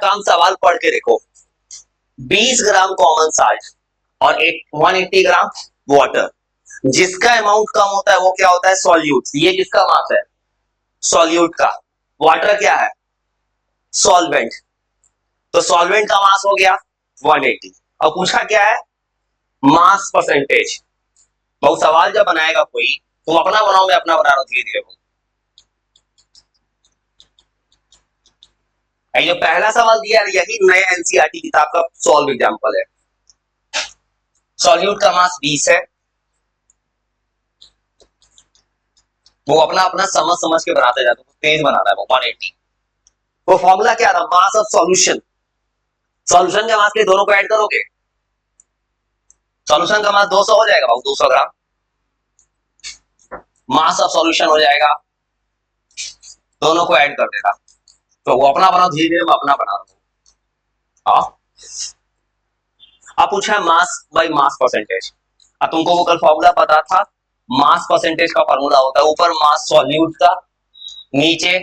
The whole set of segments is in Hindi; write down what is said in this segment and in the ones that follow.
काम सवाल पढ़ के देखो। 20 ग्राम कॉमन साल्ट और 180 ग्राम वाटर, जिसका अमाउंट कम होता है वो क्या होता है? सॉल्यूट। ये किसका मास है? सॉल्यूट का। वाटर क्या है? सॉल्वेंट। तो सॉल्वेंट का मास हो गया 180। और पूछा क्या है? Mass percentage. बहुत सवाल जब बनाएगा कोई, तुम अपना बनाओ, मैं अपना बना रहा हूं धीरे धीरे। जो पहला सवाल दिया है यही नए एनसीईआरटी किताब का सॉल्व एग्जांपल है। सॉल्यूट का मास 20 है, वो अपना अपना समझ समझ के बनाते जाते, तेज बनाना है वो 180। वो फॉर्मूला क्या था? Mass of solution. सॉल्यूशन के मास के दोनों को ऐड करोगे, सॉल्यूशन का मास 200 हो जाएगा, 200 ग्राम मास ऑफ सॉल्यूशन हो जाएगा। दोनों को ऐड कर देगा। तो वो अपना बना, धीरे धीरे मैं अपना बना रहा हूं। अब पूछा है मास बाय मास परसेंटेज। अब तुमको वो कल फॉर्मूला पता था, मास परसेंटेज का फॉर्मूला होता है ऊपर मास सॉल्यूट का, नीचे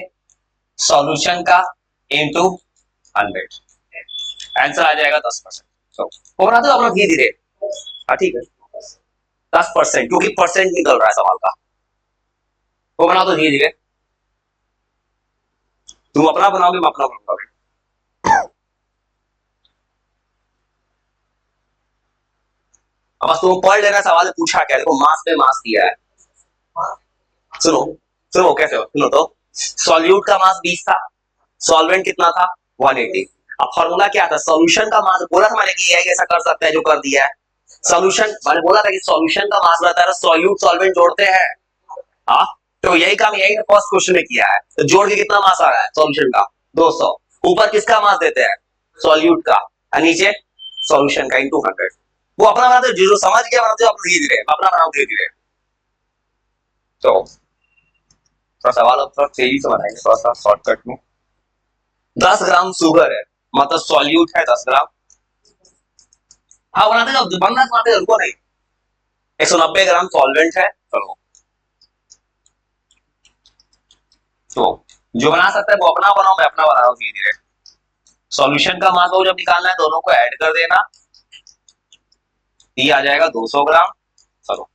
सॉल्यूशन का इनटू 100। आंसर आ जाएगा 10%। तो वो बना दो अपना धीरे धीरे। ठीक है, 10%, क्योंकि परसेंट निकल रहा है सवाल का। वो बना दो धीरे धीरे। तुम अपना बनाओगे, मैं अपना बनाऊंगा। अब बस तुम पढ़ लेना सवाल पूछा क्या। देखो मास पे मास दिया है। सुनो सुनो कैसे हो, सुनो तो। सॉल्यूट का मास 20 था, सॉल्वेंट कितना था? 180। अब फॉर्मूला क्या था? सॉल्यूशन का मास। बोला था मैंने कि यही ऐसा कर सकते हैं जो कर दिया है। सॉल्यूशन मैंने बोला था कि सॉल्यूशन का मास रहता है, सॉल्यूट सॉल्वेंट जोड़ते हैं। हाँ, तो यही काम यही फर्स्ट क्वेश्चन में किया है। तो जोड़ के कितना मास आ रहा है सॉल्यूशन का? 200। ऊपर किसका मास देते हैं? सॉल्यूट का। और नीचे सॉल्यूशन का इनटू 100। वो अपना बनाते, जो समझ गया बनाते हो धीरे धीरे, अपना बनाओ धीरे धीरे। तो थोड़ा सवाल अब थोड़ा तेजी से बनाएंगे, थोड़ा सा शॉर्टकट में। 10 ग्राम शुगर है, मतलब सॉल्यूट है 10 ग्राम। हाँ बनाते जाओ, बनना बनाते उनको नहीं। 190 ग्राम सॉल्वेंट है। चलो, तो जो बना सकता है वो अपना बनाओ, मैं अपना बना रहा हूँ धीरे धीरे। सॉल्यूशन का मास जब निकालना है, दोनों को ऐड कर देना, ये आ जाएगा 200 ग्राम। चलो,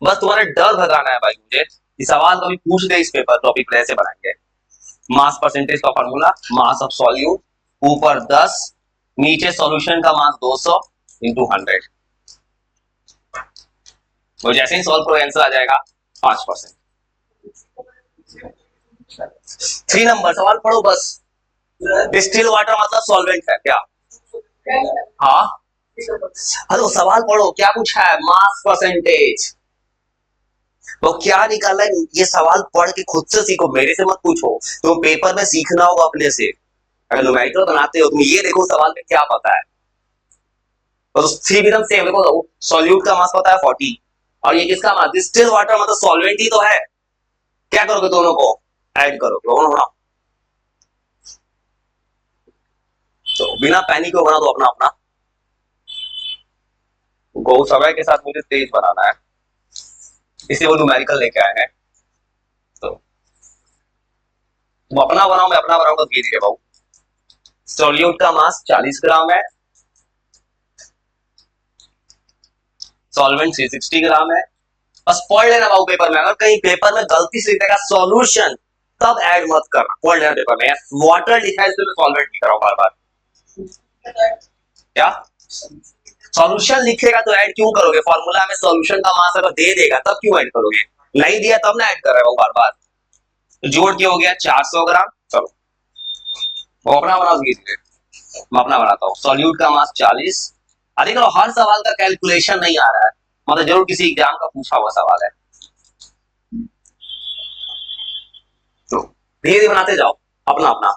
बस तुम्हारे डर भगाना है भाई मुझे, ये सवाल कभी पूछ दे इस पेपर टॉपिक में, ऐसे बनाएंगे। मास परसेंटेज का फॉर्मूला, मास ऑफ सॉल्यूट ऊपर 10, नीचे सॉल्यूशन का मास 200 इंटू 100। तो जैसे ही सॉल्व करो आंसर आ जाएगा 5%। 3 नंबर सवाल पढ़ो बस। डिस्टिल वाटर मतलब सॉल्वेंट है क्या? हाँ, हेलो सवाल पढ़ो, क्या पूछा है? Mass percentage. तो क्या निकालना है ये सवाल पढ़ के खुद से सीखो, मेरे से मत पूछो। तो पेपर में सीखना होगा अपने से। अगर न्यूमेरिकल बनाते हो तुम ये देखो सवाल में क्या पता है। तो थ्री भी सेम देखो, सॉल्यूट का मास पता है 40, और ये किसका मास? डिस्टिल वाटर मतलब सॉल्वेंट ही तो है। क्या करोगे? दोनों को ऐड करोगे। दोनों तो बिना पैनिक को बना दो अपना अपना। गो समय के साथ मुझे तेज बनाना है, इसे वो न्यूमेरिकल लेके आए हैं। तो तुम अपना बनाओ, मैं अपना बनाऊंगा धीरे धीरे भाऊ। सॉल्यूट का मास 40 ग्राम है, सॉल्वेंट 360 ग्राम है। बस पढ़ लेना बाबू पेपर में, अगर कहीं पेपर में गलती से लिखेगा सॉल्यूशन तब ऐड मत करना, पढ़ लेना पेपर में। वाटर लिखा है इसलिए मैं सॉल्वेंट लिख रहा हूं बार बार। क्या सॉल्यूशन लिखेगा तो ऐड क्यों करोगे? फॉर्मूला में सॉल्यूशन का मास अगर दे देगा तब क्यों ऐड करोगे? नहीं दिया तब ना ऐड कर रहे हो बार बार। तो जोड़ के हो गया 400 ग्राम। चलो वो अपना बना दीजिए, मैं अपना बनाता हूँ। सॉल्यूट का मास 40। अधिक हर सवाल का कैलकुलेशन नहीं आ रहा है, मतलब जरूर किसी एग्जाम का पूछा हुआ सवाल है। तो धीरे धीरे बनाते जाओ अपना अपना।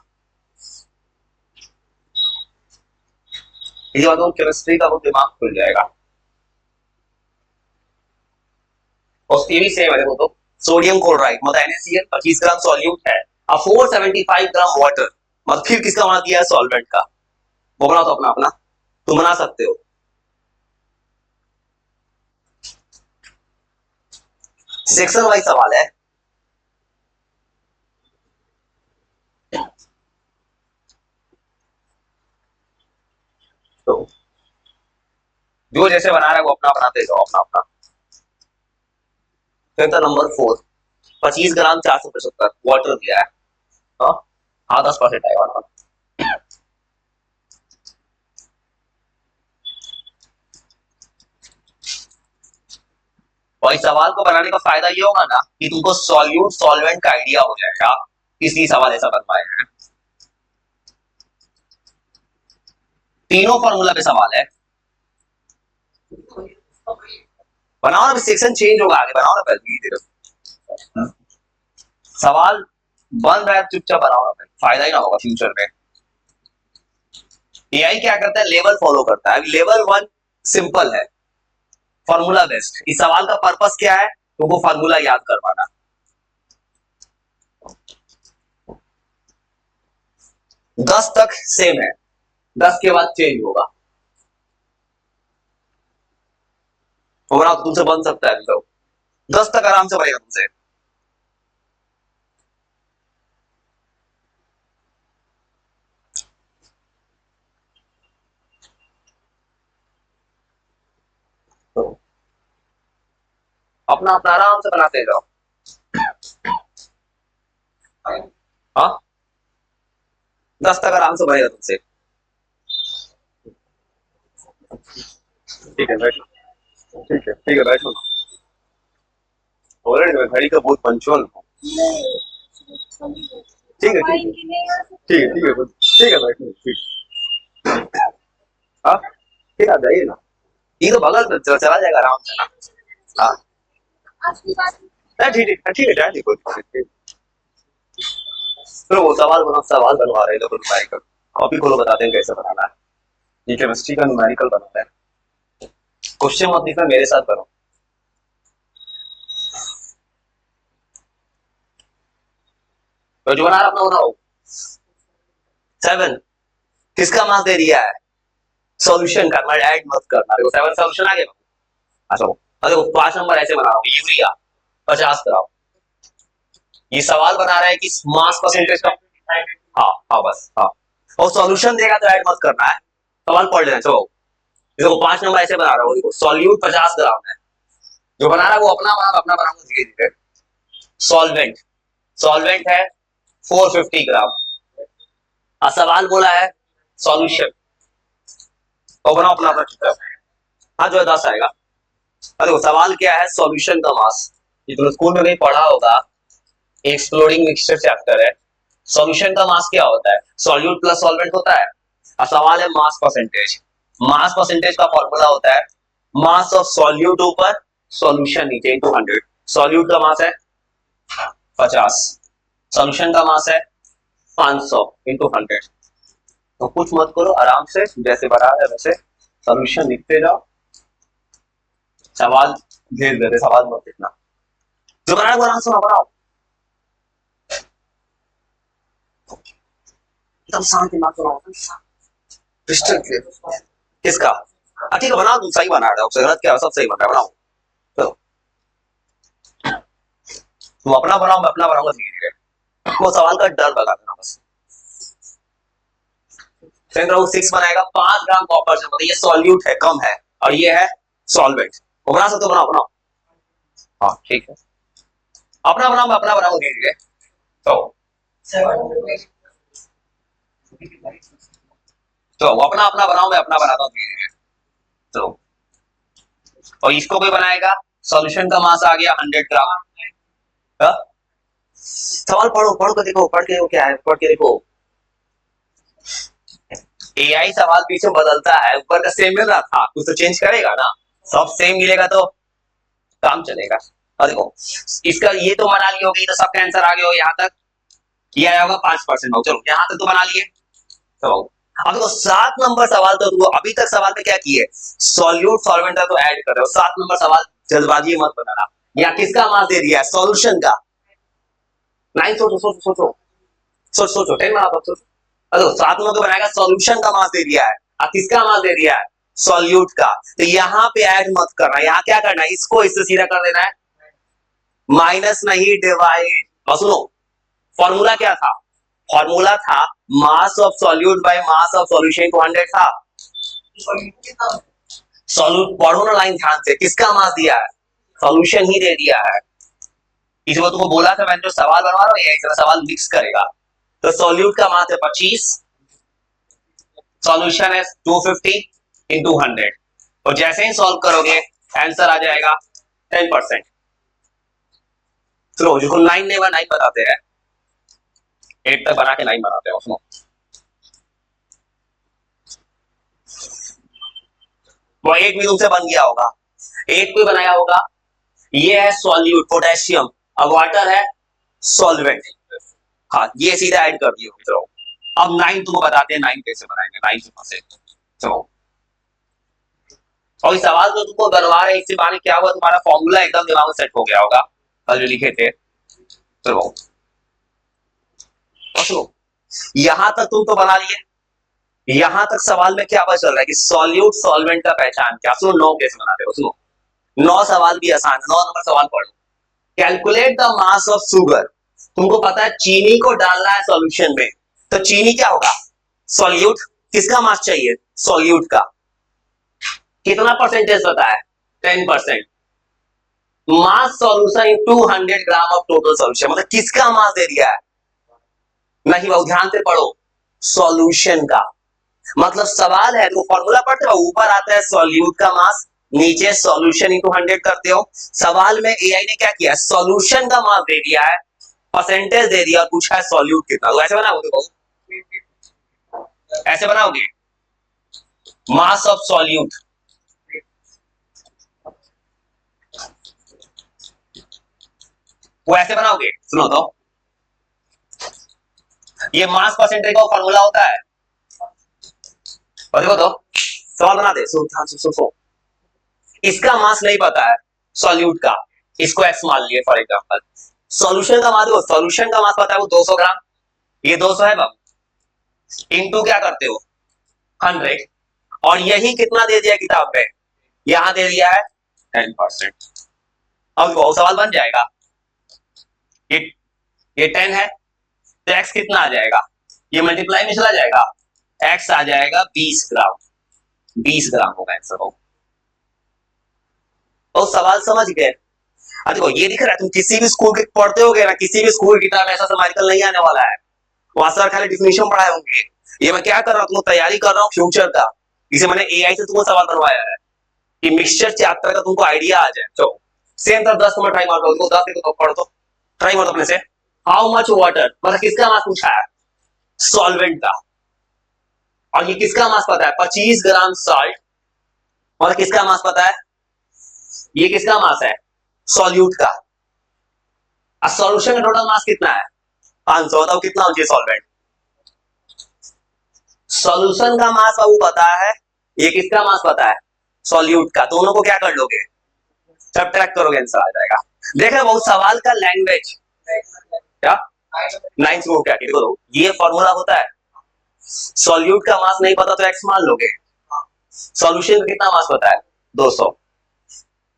ये बात केमिस्ट्री का वो दिमाग खुल जाएगा। और भी सेम है, देखो तो सोडियम क्लोराइड मतलब NaCl 25 ग्राम सॉल्यूट है, और 475 ग्राम वाटर, मतलब फिर किसका बना दिया है? सॉल्वेंट का। वो बना तो अपना अपना, तुम बना सकते हो। सेक्शन वाइज सवाल है। जो जैसे बना रहा है वो अपना बनाते जाओ, अपना अपना। फिर तो नंबर 4, 25 ग्राम 475 वाटर दिया है। हाँ हाँ 10% आएगा ना। और इस सवाल को बनाने का फायदा ये होगा ना कि तुमको सॉल्यूट सॉल्वेंट का आइडिया हो जाएगा, इसलिए सवाल ऐसा बनवाए हैं। तीनों फॉर्मूला पे सवाल है। बनाओ ना, सेक्शन चेंज होगा आगे, बनाओ ना पहले धीरे। सवाल बन रहा है चुपचाप बनाओ ना, फायदा ही ना होगा फ्यूचर में। एआई क्या करता है, लेवल फॉलो करता है। लेवल 1 सिंपल है, फॉर्मूला बेस्ड। इस सवाल का पर्पस क्या है, तुमको फॉर्मूला याद करवाना। 10 तक सेम है, 10 के बाद चेंज होगा। और आप तुमसे बन सकता है तो 10 तक आराम से बनेगा तुमसे। तो अपना अपना आराम से बनाते जाओ। हाँ 10 तक आराम से बनेगा तुमसे। ठीक है बैठो, ठीक है बैठो। ऑलरेडी मैं घड़ी का बहुत पंचुअल हूँ। ठीक है ठीक है ठीक है ठीक है ठीक है बैठो ठीक। हाँ फिर आ जाइए ना, ये तो बगल में चला जाएगा आराम से ना। हाँ ठीक है ठीक है जाए कोई दिक्कत नहीं। तो वो सवाल बना, सवाल बनवा रहे लोग न्यूमेरिकल। कॉपी खोलो, बताते हैं कैसे बनाना है। ये केमिस्ट्री का न्यूमेरिकल बनाना है। क्वेश्चन मत लिखना, मेरे साथ बनो। तो जो बना रहा अपना बनाओ। 7 किसका मास दे दिया है, सॉल्यूशन का, मैं ऐड मत करना। देखो 7 सॉल्यूशन आ गया। अच्छा देखो 5 नंबर ऐसे बना रहा हूँ, यूरिया 50 ग्राम। ये सवाल बना रहा है कि मास परसेंटेज का। हाँ हाँ बस हाँ, और सॉल्यूशन देगा तो ऐड मत करना है। सवाल पढ़ लेना। चलो देखो 5 नंबर ऐसे बना रहा हूँ, देखो सॉल्यूट 50 ग्राम है। जो बना रहा है वो अपना बना, अपना बनाऊंगा धीरे धीरे। सॉल्वेंट, सॉल्वेंट है 450 ग्राम। सवाल बोला है सॉल्यूशन, तो बनाओ अपना अपना चुपचाप। हाँ जो है 10 आएगा। देखो सवाल क्या है, सॉल्यूशन का मास। ये तुमने स्कूल में कहीं पढ़ा होगा, एक्सप्लोडिंग मिक्सचर चैप्टर है। सॉल्यूशन का मास क्या होता है, सॉल्यूट प्लस सॉल्वेंट होता है। और सवाल है मास परसेंटेज। मास परसेंटेज का फॉर्मूला होता है मास ऑफ सॉल्यूट ऊपर, सॉल्यूशन नीचे, इंटू 100। सॉल्यूट का मास है 50, सॉल्यूशन का मास है 500 इंटू 100। तो कुछ मत करो, आराम से जैसे बना है वैसे सॉल्यूशन लिखते जाओ। सवाल भेज देते, सवाल मत लिखना। जो बनाना वो आराम से बनाओ, एकदम शांत दिमाग से बनाओ, क्रिस्टल क्लियर। किसका? ठीक है बनाओ, तुम सही बना रहे हो, गलत क्या, सब सही बन रहा है, बनाओ। चलो तुम अपना बनाओ, मैं अपना बनाऊंगा धीरे धीरे। वो सवाल का डर लगा देना बस। 6 बनाएगा 5 ग्राम कॉपर, मतलब ये सॉल्यूट है, कम है, और ये है सॉल्वेंट। वो बना सकते हो, बनाओ बनाओ। हाँ ठीक है, अपना बनाओ, मैं अपना बनाऊंगा धीरे धीरे। तो अपना अपना बनाओ, मैं अपना बनाता हूँ धीरे धीरे। तो और इसको भी बनाएगा, सॉल्यूशन का मास आ गया 100 ग्राम। हाँ? सवाल पढ़ो, पढ़ के देखो, पढ़ के वो क्या है, पढ़ के देखो। एआई सवाल पीछे बदलता है, ऊपर का सेम मिल रहा था, कुछ तो चेंज करेगा ना। सब सेम मिलेगा तो काम चलेगा। और देखो इसका ये तो बना ली होगी, तो सबका आंसर आ गया हो यहाँ तक। ये आया होगा 5%। चलो यहाँ तक तो बना लिए। तो अब देखो 7 नंबर सवाल, तो देखो अभी तक सवाल में क्या किए, सॉल्यूट सॉल्वेंट तो ऐड कर रहे हो। 7 नंबर सवाल जल्दबाजी मत बनाना। या किसका मास दे दिया है, सॉल्यूशन का। 9 सोचो सोचो सोचो सोचो सोचो 10 बना दो, सोचो। अरे 7 नंबर तो बनाएगा, सॉल्यूशन का मास दे दिया है। अब किसका मास दे दिया है, सॉल्यूट का। तो यहाँ पे ऐड मत करना, यहाँ क्या करना है, इसको इससे सीधा कर देना है, माइनस नहीं डिवाइड। और सुनो फॉर्मूला क्या था, फॉर्मूला था mass of solute by mass of solution, 200 था। सॉल्यूट पढ़ो ना लाइन ध्यान से, किसका मास दिया है, सॉल्यूशन ही दे दिया है। इसमें तुमको बोला था मैंने जो सवाल बनवा रहा हूँ यही सवाल मिक्स करेगा। तो सॉल्यूट का मास है 25, सॉल्यूशन है 250 इंटू 100, और जैसे ही सॉल्व करोगे आंसर आ जाएगा 10%। चलो जिसको 9 नहीं बना 9 बताते हैं, 8 तक बना के 9 बनाते हैं उसमें। वो 8 भी तुमसे बन गया होगा, 8 भी बनाया होगा। ये है सॉल्यूट पोटेशियम, अब वाटर है सॉल्वेंट। हाँ ये सीधा ऐड कर दियो। चलो अब 9 तुमको बताते हैं 9 कैसे बनाएंगे, 9 से फंसे। चलो और इस सवाल जो तुमको बनवा रहे हैं इससे माने क्या हुआ, तुम्हारा फॉर्मूला एकदम दिमाग में सेट हो गया होगा कल जो लिखे थे। चलो यहां तक तुम तो बना लिए, यहां तक सवाल में क्या पता चल रहा है कि सॉल्यूट सॉल्वेंट का पहचान क्या। सुनो 9 कैसे बनाते हो, सुनो 9 सवाल भी आसान है। 9 नंबर सवाल पढ़ो, calculate the mass of sugar. तुमको पता है चीनी को डालना है सॉल्यूशन में, तो चीनी क्या होगा, सॉल्यूट। किसका मास चाहिए, सॉल्यूट का। कितना परसेंटेज पता है, 10%। Mass solution in 200 gram of total solution, मतलब किसका मास दे दिया है। नहीं बाबू ध्यान से पढ़ो, सॉल्यूशन का। मतलब सवाल है तो फॉर्मूला पढ़ते हो, ऊपर आता है सॉल्यूट का मास, नीचे सॉल्यूशन इंटू 100 करते हो। सवाल में एआई ने क्या किया, सॉल्यूशन का मास दे दिया है, परसेंटेज दे दिया और पूछा है सॉल्यूट कितना। तो ऐसे बनाओगे, ऐसे बनाओगे मास ऑफ सॉल्यूट, वो ऐसे बनाओगे। सुनो तो ये मास परसेंटेज का फॉर्मूला होता है, और देखो तो सवाल बना दे। सो इसका मास नहीं पता है सॉल्यूट का, इसको एक्स मान लिए फॉर एग्जांपल। सॉल्यूशन का मास देखो, सॉल्यूशन का मास पता है वो 200 ग्राम, ये 200 है बाबू, इनटू क्या करते हो 100, और यही कितना दे दिया किताब में, यहां दे दिया है 10%। अब वो सवाल बन जाएगा, ये 10 है तो एक्स कितना आ जाएगा, ये मल्टीप्लाई में चला जाएगा, एक्स आ जाएगा 20 ग्राम, 20 ग्राम होगा आंसर हो। तो सवाल समझ गए। देखो ये दिख रहा है, तुम किसी भी स्कूल के पढ़ते होगे ना, किसी भी स्कूल की किताब ऐसा समारिकल नहीं आने वाला है, वहां सर खाली डिफिनेशन पढ़ाए होंगे। ये मैं क्या कर रहा हूँ, तुमको तैयारी कर रहा हूँ फ्यूचर का, इसे मैंने एआई से तुमको सवाल बनवाया है कि मिक्सचर चैप्टर का तुमको आइडिया आ जाए। चलो सेम तरह 10 नंबर ट्राई मार दो, 10 देखो तो पढ़ दो, ट्राई मार दो अपने से। हाउ मच वाटर, मतलब किसका मास पूछा है, सॉल्वेंट का। और ये किसका मास पता है, 25 ग्राम सॉल्ट, और किसका मास पता है, ये किसका मास है, सॉल्यूट का। सॉल्यूशन का टोटल मास कितना है 500, बताओ कितना होना चाहिए सॉल्वेंट। सॉल्यूशन का मास बाबू पता है, ये किसका मास पता है, सॉल्यूट का। दोनों को क्या कर लोगे, सब्ट्रैक्ट करोगे, आंसर आ जाएगा। देख रहे बहुत सवाल का लैंग्वेज क्या 9 को क्या देखो, ये फॉर्मूला होता है। सॉल्यूट का मास नहीं पता तो एक्स मान लोगे, सॉल्यूशन का कितना मास पता है 200,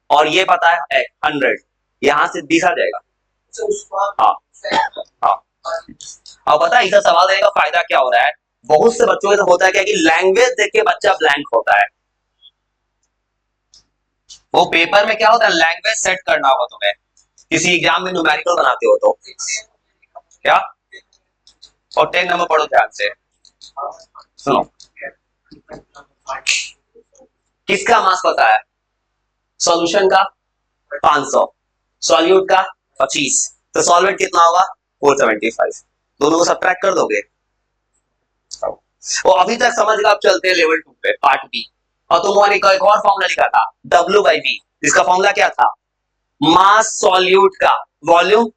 और ये पता है 100, यहां से 20 आ जाएगा। हाँ हाँ। अब पता है इधर सवाल देने का फायदा क्या हो रहा है, बहुत से बच्चों के होता है क्या कि लैंग्वेज देख के बच्चा ब्लैंक होता है। वो पेपर में क्या होता है, लैंग्वेज सेट करना होगा तुम्हें, किसी एग्जाम में न्यूमेरिकल बनाते हो तो क्या। और 10 नंबर पढ़ो ध्यान से, सुनो किसका मास पता है, सॉल्यूशन का 500, सॉल्यूट का 25, तो सॉल्वेंट कितना होगा 475। दोनों को सब्ट्रैक्ट कर दोगे। वो अभी तक समझ लो, आप चलते हैं लेवल 2 पे पार्ट बी। और तुमने एक और फॉर्मूला लिखा था W/V, जिसका फॉर्मूला क्या था, मास सॉल्यूट का वॉल्यूम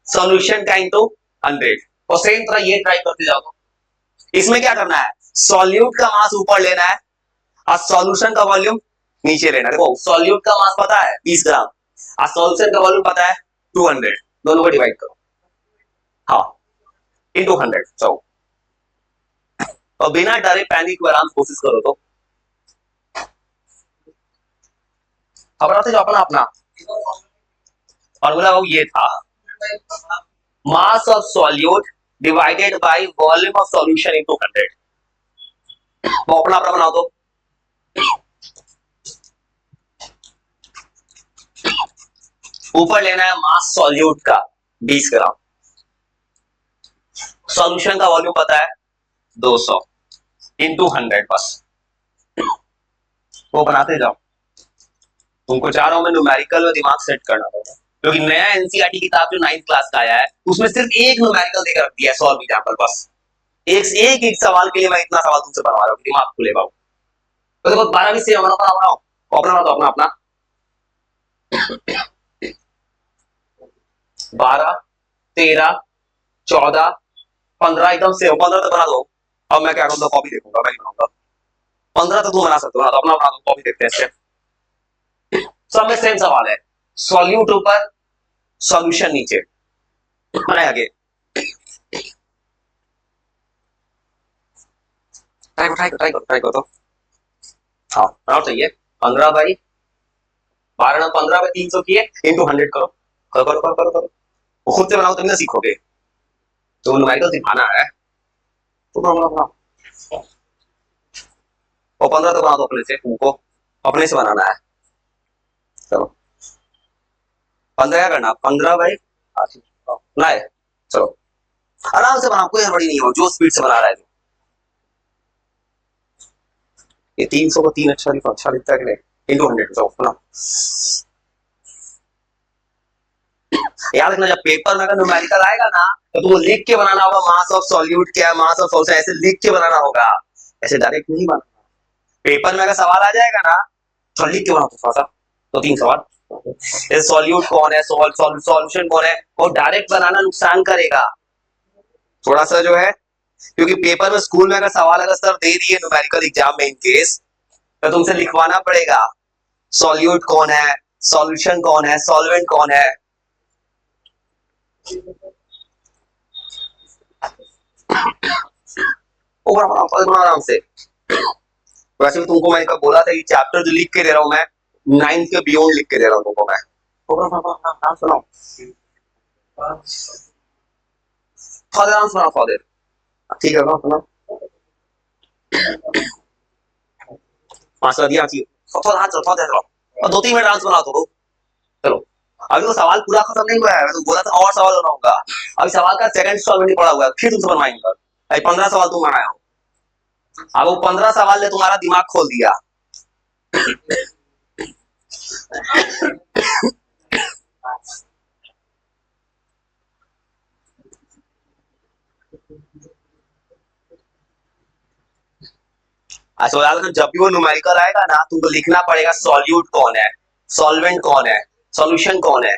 सॉल्यूशन का इंटू 100। और सेम तरह ये ट्राई करते जाओ। इसमें क्या करना है, सॉल्यूट का मास ऊपर लेना है और सॉल्यूशन का वॉल्यूम नीचे लेना है। देखो सॉल्यूट का मास पता है 20 ग्राम और सॉल्यूशन का वॉल्यूम पता है 200, दोनों को डिवाइड करो, हाँ इंटू 100। चलो और बिना डरे पैनिक को आराम कोशिश करो। तो अब आते जो अपना अपना फॉर्मूला वो ये था, mass of solute divided by volume of solution into 100। वो अपना अपना बनाओ। तो ऊपर लेना है मास सॉल्यूट का 20 ग्राम, सॉल्यूशन का वॉल्यूम पता है 200 इंटू 100 बस, वो बनाते जाओ। तुमको चाह रहा हूं मैं न्यूमेरिकल में दिमाग सेट करना होगा, क्योंकि नया एनसीईआरटी किताब जो 9th क्लास का आया है उसमें सिर्फ एक न्यूमेरिकल देकर रख दिया है, सॉल्व एग्जांपल बस। एक सवाल के लिए मैं इतना सवाल तुमसे बनवा रहा हूँ, दिमाग खुले बाबू। तो देखो 12 से अपना 12, 13, 14, 15 एकदम से 15 तक बना दो। अब मैं क्या करूंगा, कॉपी देखूंगा, मैं नहीं बनाऊंगा। 15 तक तुम बना सकते हो ना, तो अपना बना दो, कॉपी देखते हैं स्टेप। सब में सेम सवाल है, सॉल्यूट ऊपर सॉल्यूशन नीचे, बनाए आगे। ट्राई करो तो। हाँ बनाओ, चाहिए 15 बाई 12 15 बाई 300 किए इंटू 100 करो करो करो करो करो करो। वो खुद से बनाओ तभी ना सीखोगे, तो न्यूमेरिकल सिखाना है तो बनाओ। और 15 तो बना दो अपने से, तुमको अपने से बनाना है। चलो 15 क्या करना, 15 बाई लाए, चलो आराम से बनाओ, कोई हड़बड़ी नहीं हो, जो स्पीड से बना रहा है। ये 300 को 3 अच्छा दिखता है कि नहीं, इंटू 100 चलो बनाओ। याद रखना, जब पेपर में अगर न्यूमेरिकल आएगा ना तो तुमको लिख के बनाना होगा, मास ऑफ सॉल्यूट क्या है, मास ऑफ सॉल्यूशन, ऐसे लिख के बनाना होगा, ऐसे डायरेक्ट नहीं बनाना। पेपर में अगर सवाल आ जाएगा ना तो लिख के बनाओ थोड़ा सा, तो 3 सवाल, सॉल्यूट कौन है, सॉल्यूशन कौन है, वो डायरेक्ट बनाना नुकसान करेगा थोड़ा सा जो है, क्योंकि पेपर में स्कूल में अगर सवाल अगर सर दे दिए न्यूमेरिकल एग्जाम में इन केस, तो तुमसे लिखवाना पड़ेगा सॉल्यूट कौन है, सॉल्यूशन कौन है, सॉल्वेंट कौन है। आराम से। वैसे भी तुमको मैंने कब बोला था कि चैप्टर जो लिख के दे रहा हूं मैं 9th के बियॉन्ड लिख के दे रहा हूं तुमको मैं। सुनो फादर, ठीक है ना, सुनो मास्टर दिया चाहिए, चलो और 2-3 मिनट डांस बना दो। चलो अभी तो सवाल पूरा खत्म नहीं हुआ है, मैं तो बोला था और सवाल बनाऊंगा, अभी सवाल का सेकंड इंस्टॉलमेंट पड़ा हुआ है, फिर तुमसे बनवाएंगे। अभी 15 सवाल तुम बनाए हो, अब वो 15 सवाल ने तुम्हारा दिमाग खोल दिया। अच्छा याद रखना, जब भी वो न्यूमेरिकल आएगा ना तुमको लिखना पड़ेगा सॉल्यूट कौन है, सॉल्वेंट कौन है, सॉल्यूशन कौन है।